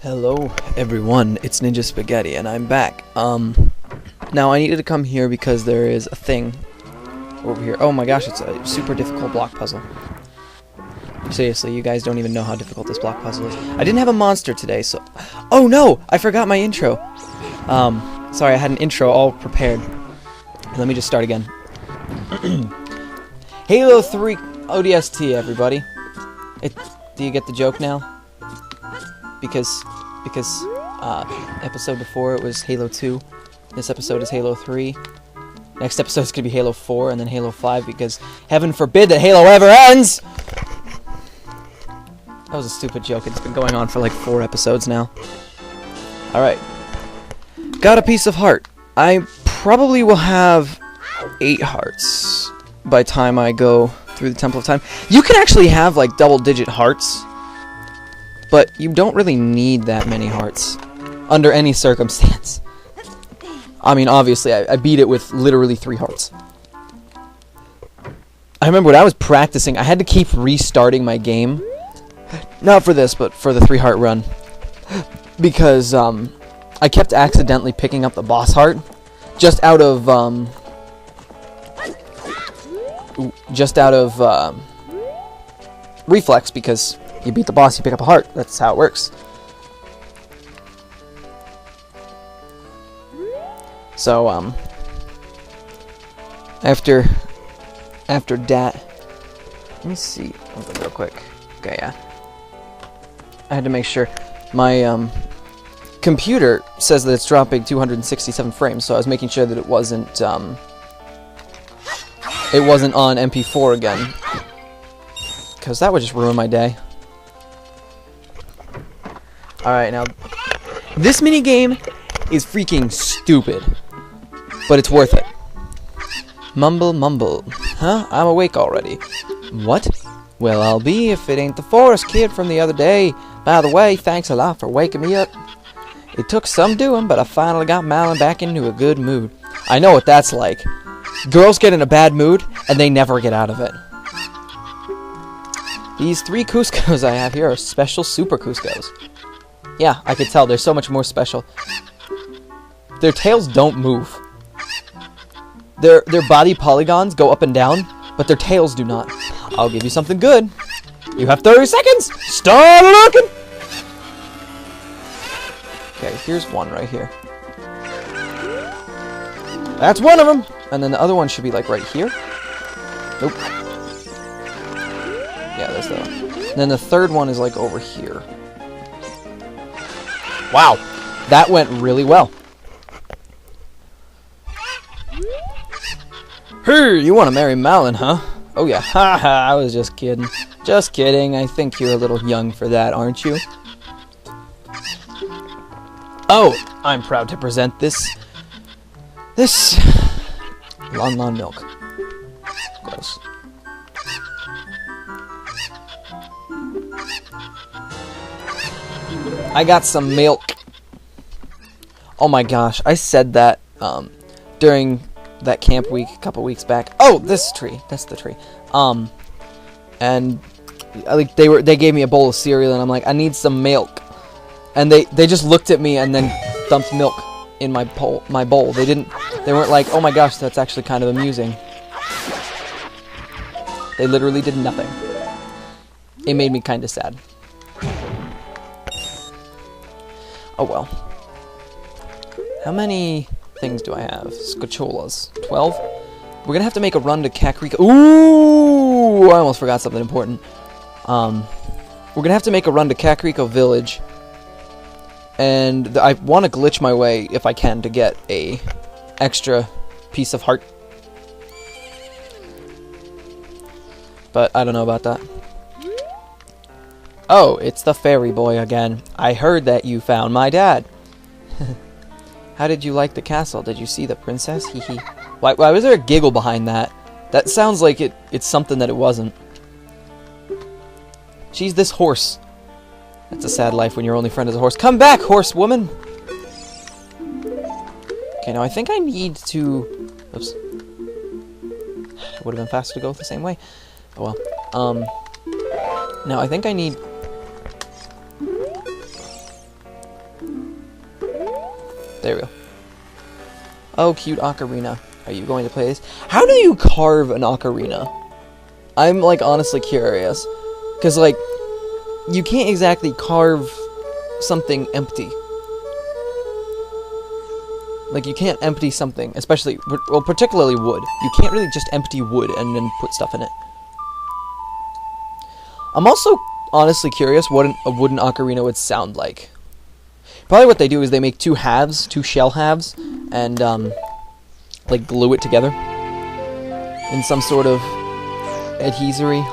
Hello everyone, it's Ninja Spaghetti and I'm back. Now I needed to come here because there is a thing over here. Oh my gosh, it's a super difficult block puzzle. Seriously, you guys don't even know how difficult this block puzzle is. I didn't have a monster today, so... Oh no! I forgot my intro! Sorry, I had an intro all prepared. Let me just start again. Halo 3 ODST, everybody. Do you get the joke now? Because episode before it was Halo 2. This episode is Halo 3. Next episode is going to be Halo 4 and then Halo 5 because heaven forbid that Halo ever ends! That was a stupid joke. It's been going on for like 4 episodes now. Alright. Got a piece of heart. I probably will have 8 hearts by the time I go through the Temple of Time. You can actually have like double-digit hearts, but you don't really need that many hearts under any circumstance. I mean, obviously, I beat it with literally 3 hearts. I remember when I was practicing, I had to keep restarting my game. Not for this, but for the 3-heart run. Because I kept accidentally picking up the boss heart just out of reflex, because you beat the boss, you pick up a heart. That's how it works. So, after that, let me see something real quick. Okay, yeah. I had to make sure. My, computer says that it's dropping 267 frames, so I was making sure that it wasn't on MP4 again. Because that would just ruin my day. Alright, now, this minigame is freaking stupid, but it's worth it. Mumble, mumble. Huh? I'm awake already. What? Well, I'll be if it ain't the forest kid from the other day. By the way, thanks a lot for waking me up. It took some doing, but I finally got Malin back into a good mood. I know what that's like. Girls get in a bad mood, and they never get out of it. These 3 Cuscos I have here are special super Cuscos. Yeah, I could tell. They're so much more special. Their tails don't move. Their body polygons go up and down, but their tails do not. I'll give you something good. You have 30 seconds! Start looking! Okay, here's one right here. That's one of them! And then the other one should be like right here. Nope. Yeah, there's that one. And then the third one is like over here. Wow! That went really well. Hey, you want to marry Malin, huh? Oh yeah, haha, I was just kidding. Just kidding, I think you're a little young for that, aren't you? Oh, I'm proud to present this Lon Lon milk. Gross. I got some milk. Oh my gosh, I said that during that camp week a couple weeks back. Oh, this tree. That's the tree. And like they gave me a bowl of cereal and I'm like, I need some milk. And they just looked at me and then dumped milk in my bowl. They weren't like, "Oh my gosh, that's actually kind of amusing." They literally did nothing. It made me kind of sad. Oh well. How many things do I have? Skulltulas. 12? We're gonna have to make a run to Kakariko. Ooh! I almost forgot something important. We're gonna have to make a run to Kakariko Village. And I want to glitch my way, if I can, to get a extra piece of heart. But I don't know about that. Oh, it's the fairy boy again. I heard that you found my dad. How did you like the castle? Did you see the princess? Hee hee. Why was there a giggle behind that? That sounds like it's something that it wasn't. She's this horse. That's a sad life when your only friend is a horse. Come back, horsewoman! Okay, now I think I need to... Oops. It would have been faster to go the same way. Oh well. Now I think I need... There we go. Oh, cute ocarina. Are you going to play this? How do you carve an ocarina? I'm, like, honestly curious. Because, like, you can't exactly carve something empty. Like, you can't empty something, especially, well, particularly wood. You can't really just empty wood and then put stuff in it. I'm also honestly curious what a wooden ocarina would sound like. Probably what they do is they make two halves, two shell halves, and, like, glue it together in some sort of adhesory.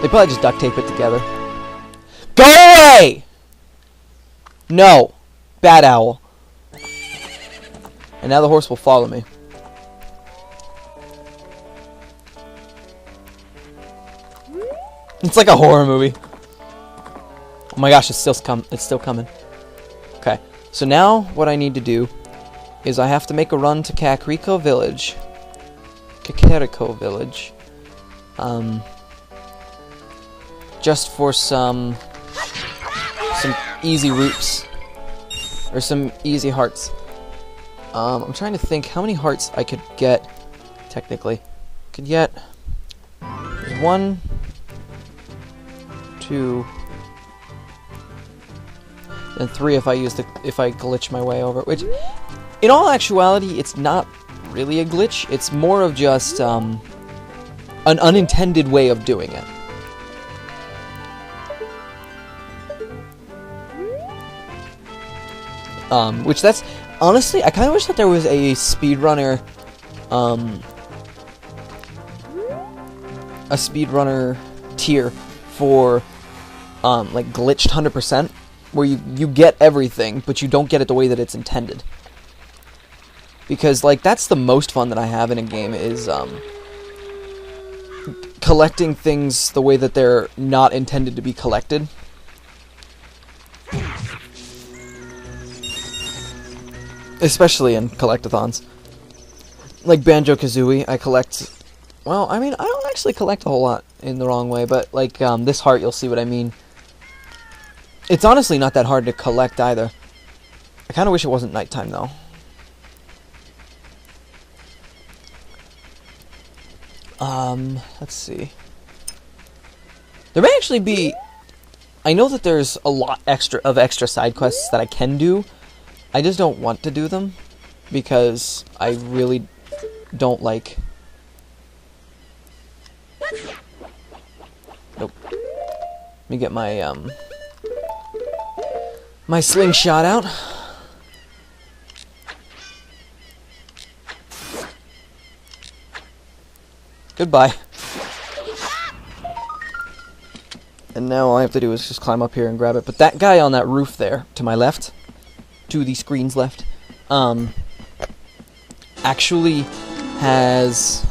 They probably just duct tape it together. Go away! No. Bad owl. And now the horse will follow me. It's like a horror movie. Oh my gosh, it's still coming. Okay, so now what I need to do is I have to make a run to Kakariko Village. Kakariko Village. Just for some easy roots. Or some easy hearts. I'm trying to think how many hearts I could get, technically. Could get 1, 2, and 3 if I glitch my way over. Which, in all actuality, it's not really a glitch. It's more of just an unintended way of doing it. Which that's honestly, I kind of wish that there was a speedrunner, tier for, like glitched 100%, where you get everything, but you don't get it the way that it's intended. Because, like, that's the most fun that I have in a game, is, collecting things the way that they're not intended to be collected. Especially in collectathons. Like Banjo-Kazooie, I collect... Well, I mean, I don't actually collect a whole lot in the wrong way, but, like, this heart, you'll see what I mean. It's honestly not that hard to collect, either. I kind of wish it wasn't nighttime, though. Let's see. There may actually be... I know that there's a lot extra side quests that I can do. I just don't want to do them, because I really don't like... Nope. Let me get my, my slingshot out. Goodbye. And now all I have to do is just climb up here and grab it. But that guy on that roof there, to my left... to the screen's left, actually has,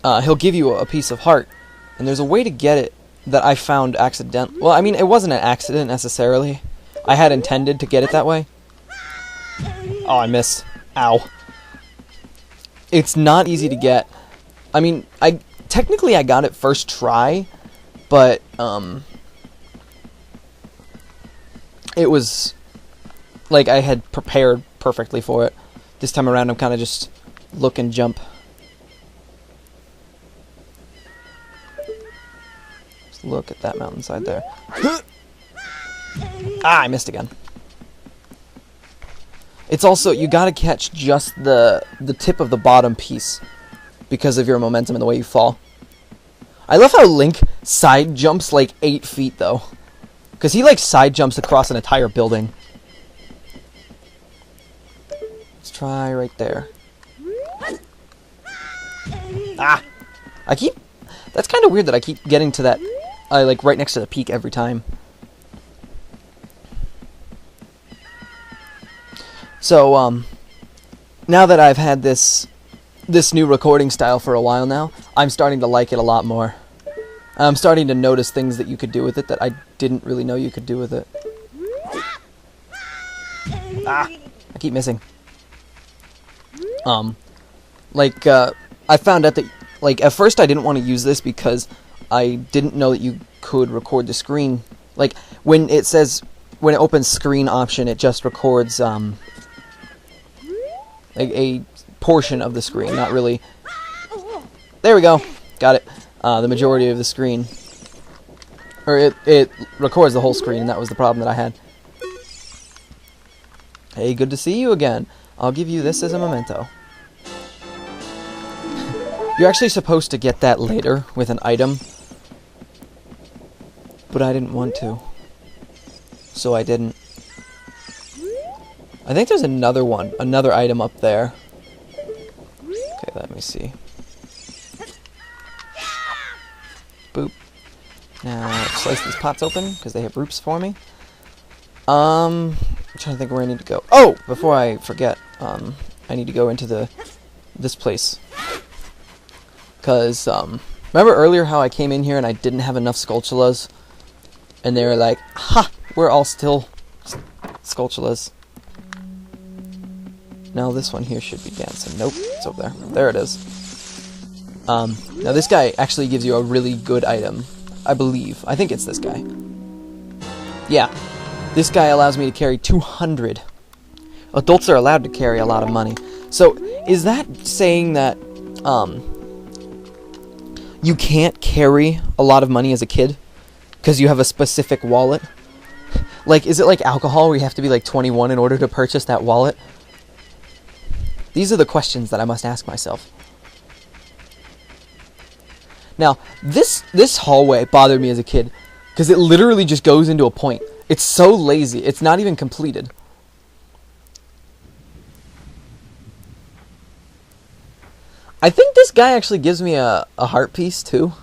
he'll give you a piece of heart, and there's a way to get it that I found accident. Well, I mean, it wasn't an accident necessarily. I had intended to get it that way. Oh, I missed. Ow. It's not easy to get. I mean, technically I got it first try, but, it was, like, I had prepared perfectly for it. This time around, I'm kind of just look and jump. Just look at that mountainside there. Ah, I missed again. It's also, you gotta catch just the tip of the bottom piece because of your momentum and the way you fall. I love how Link side jumps like 8 feet, though. Because he, like, side jumps across an entire building. Let's try right there. Ah! That's kind of weird that I keep getting to that, like, right next to the peak every time. So, now that I've had this new recording style for a while now, I'm starting to like it a lot more. I'm starting to notice things that you could do with it that I didn't really know you could do with it. Ah! I keep missing. Like, I found out that, like, at first I didn't want to use this because I didn't know that you could record the screen Like, when it says, when it opens screen option, it just records, like, a portion of the screen, not really... There we go! Got it. The majority of the screen. Or it records the whole screen, and that was the problem that I had. Hey, good to see you again. I'll give you this as a memento. You're actually supposed to get that later with an item, but I didn't want to, so I didn't. I think there's another one, another item up there. Okay, let me see. Boop. Now, slice these pots open, because they have roots for me. I'm trying to think where I need to go. Oh! Before I forget, I need to go into this place. Because, remember earlier how I came in here and I didn't have enough Skulltulas? And they were like, ha! We're all still Skulltulas. Now this one here should be dancing. Nope, it's over there. There it is. Now this guy actually gives you a really good item. I believe. I think it's this guy. Yeah. This guy allows me to carry 200. Adults are allowed to carry a lot of money. So, is that saying that, you can't carry a lot of money as a kid because you have a specific wallet? Like, is it like alcohol where you have to be like 21 in order to purchase that wallet? These are the questions that I must ask myself. Now, this hallway bothered me as a kid because it literally just goes into a point. It's so lazy. It's not even completed. I think this guy actually gives me a heart piece, too.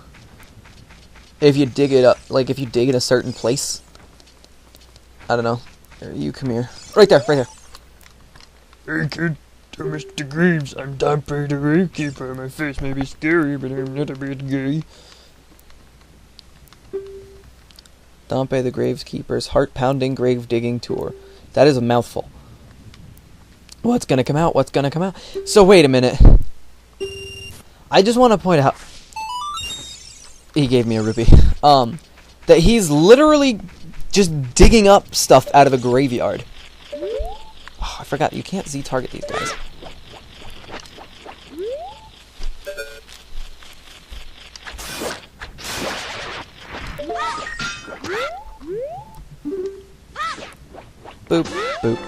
If you dig it up, like, if you dig in a certain place. I don't know. Here, you come here. Right there, right there. Hey kid, I'm Mr. Greaves. I'm Dompe the Gravekeeper. My face may be scary, but I'm not a bit gay. Dompe the Gravekeeper's heart-pounding grave-digging tour. That is a mouthful. What's gonna come out? What's gonna come out? So, wait a minute. I just want to point out, he gave me a rupee, that he's literally just digging up stuff out of the graveyard. Oh, I forgot, you can't Z-target these guys. Boop, boop.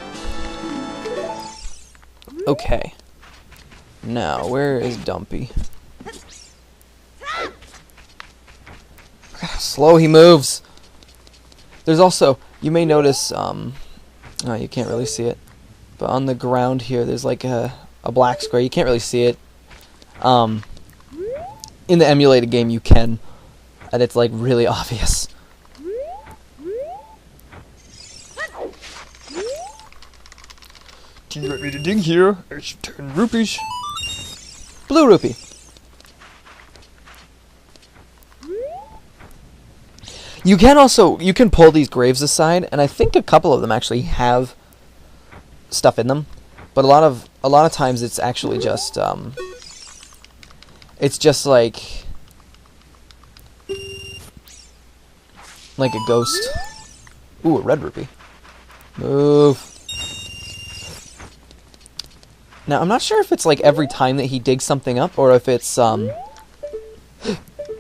Okay. Now, where is Dumpy? Look how slow he moves. There's also, you may notice, oh, you can't really see it, but on the ground here, there's like a black square. You can't really see it. In the emulated game, you can, and it's like really obvious. Do you want me to dig here? I should turn rupees. Blue rupee. You can also, you can pull these graves aside, and I think a couple of them actually have stuff in them, but a lot of times it's actually just like a ghost. Ooh, a red rupee. Move. Now, I'm not sure if it's like every time that he digs something up, or if it's,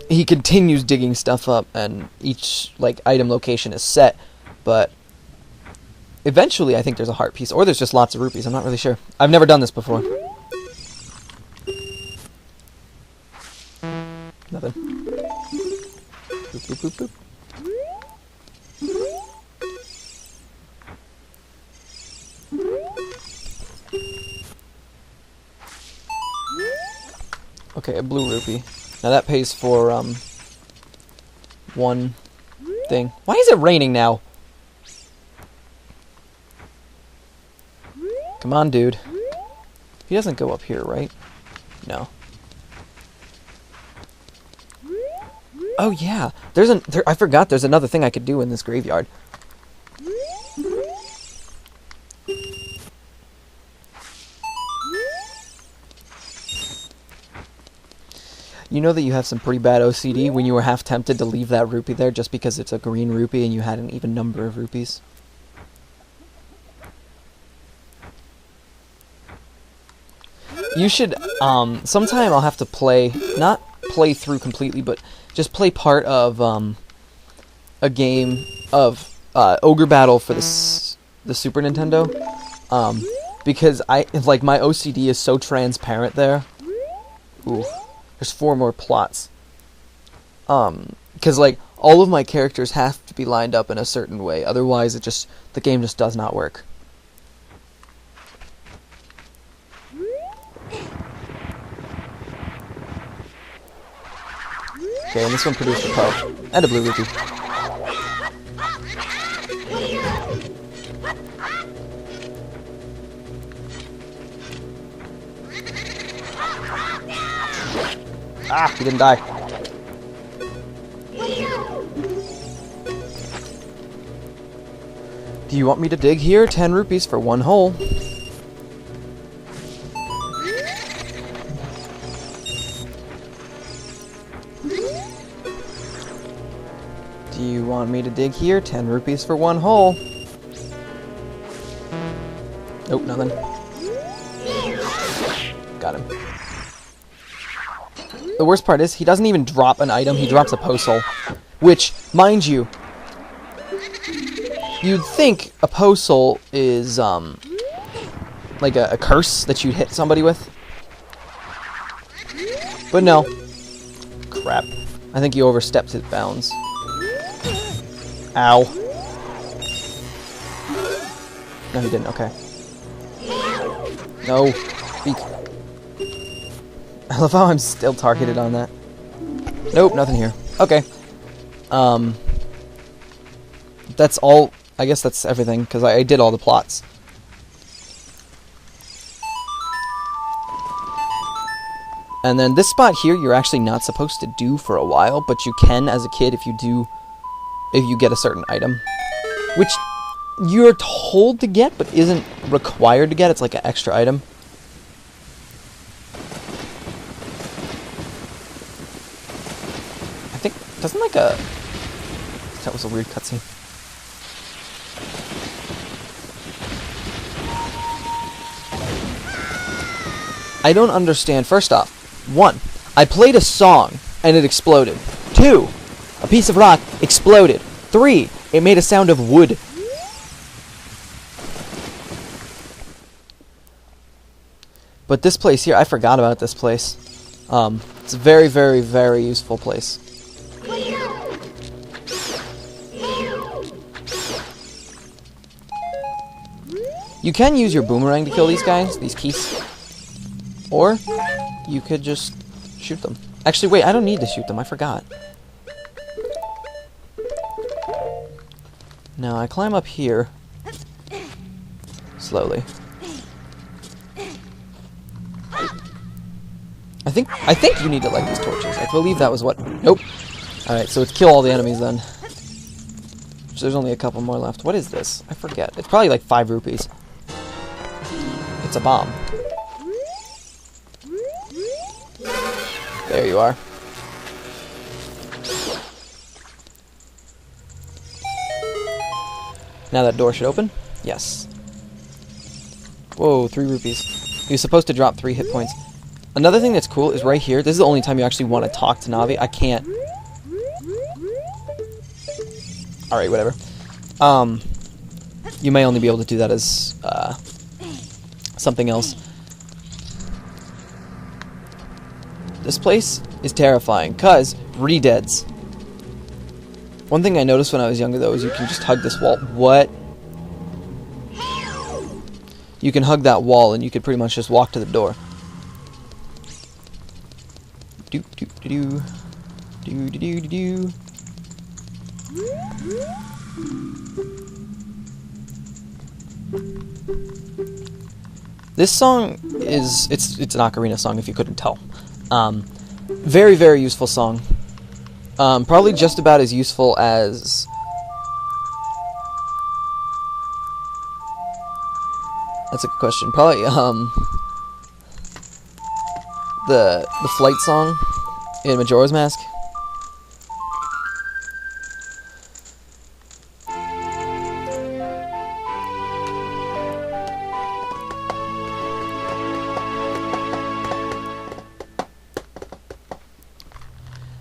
he continues digging stuff up, and each, like, item location is set, but eventually I think there's a heart piece, or there's just lots of rupees, I'm not really sure. I've never done this before. Nothing. Boop, boop, boop, boop. Okay, a blue rupee. Now that pays for, one thing. Why is it raining now? Come on, dude. He doesn't go up here, right? No. Oh, yeah. I forgot there's another thing I could do in this graveyard. you know that you have some pretty bad OCD when you were half tempted to leave that rupee there just because it's a green rupee and you had an even number of rupees? You should, sometime I'll have to not play through completely, but just play part of, a game of, Ogre Battle for the Super Nintendo, because my OCD is so transparent there. Ooh, there's 4 more plots. Because, like, all of my characters have to be lined up in a certain way, otherwise the game just does not work. Okay, and this one produced a pearl. And a blue rupee. Ah, he didn't die. Do you want me to dig here? 10 rupees for 1 hole. Do you want me to dig here? 10 rupees for 1 hole. Nope, nothing. Got him. The worst part is, he doesn't even drop an item, he drops a posthole. Which, mind you, you'd think a posthole is, like a curse that you'd hit somebody with. But no. Crap. I think he overstepped his bounds. Ow. No, he didn't. Okay. No. Speak. I love how I'm still targeted on that. Nope, nothing here. Okay. That's all. I guess that's everything, because I did all the plots. And then this spot here, you're actually not supposed to do for a while, but you can as a kid if you get a certain item. Which you're told to get, but isn't required to get. It's like an extra item. I think, doesn't like a... That was a weird cutscene. I don't understand. First off, 1, I played a song and it exploded. 2, a piece of rock exploded. 3, it made a sound of wood. But this place here, I forgot about this place. It's a very, very, very useful place. You can use your boomerang to kill these guys, these keys. Or you could just shoot them. Actually, wait, I don't need to shoot them. I forgot. Now, I climb up here. Slowly. I think you need to light these torches. I believe that was what... Nope. Alright, so it's kill all the enemies then. So there's only a couple more left. What is this? I forget. It's probably like 5 rupees. It's a bomb. There you are. Now that door should open. Yes. Whoa, 3 rupees. He was supposed to drop 3 hit points. Another thing that's cool is right here. This is the only time you actually want to talk to Navi. I can't. Alright, whatever. You may only be able to do that as something else. This place is terrifying, because re-deads. One thing I noticed when I was younger, though, is you can just hug this wall. What? You can hug that wall, and you could pretty much just walk to the door. Do-do-do-do. Do-do-do-do-do. This song is... It's an Ocarina song, if you couldn't tell. Very, very useful song. Probably just about as useful as... That's a good question. Probably, the flight song. In Majora's Mask?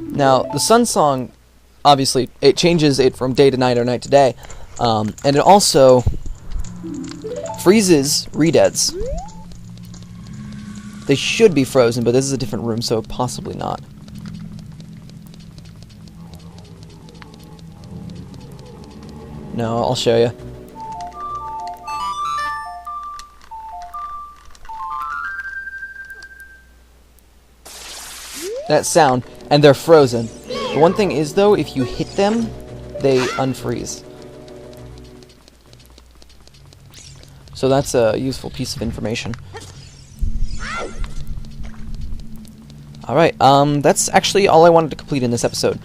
Now, the Sun Song, obviously, it changes it from day to night or night to day, and it also freezes Redeads. They should be frozen, but this is a different room, so possibly not. No, I'll show you. That sound, and they're frozen. The one thing is, though, if you hit them, they unfreeze. So that's a useful piece of information. Alright, that's actually all I wanted to complete in this episode.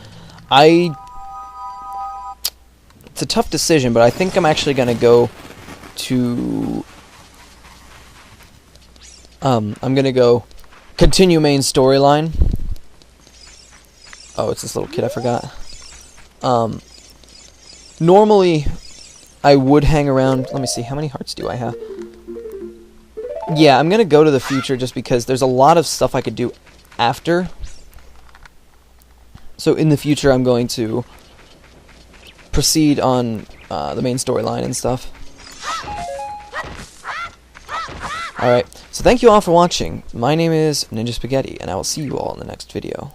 It's a tough decision, but I think I'm actually gonna go to... I'm gonna go continue main storyline. Oh, it's this little kid I forgot. Normally, I would hang around... Let me see, how many hearts do I have? Yeah, I'm gonna go to the future just because there's a lot of stuff I could do after. So in the future, I'm going to proceed on the main storyline and stuff. Alright, so thank you all for watching. My name is Ninja Spaghetti, and I will see you all in the next video.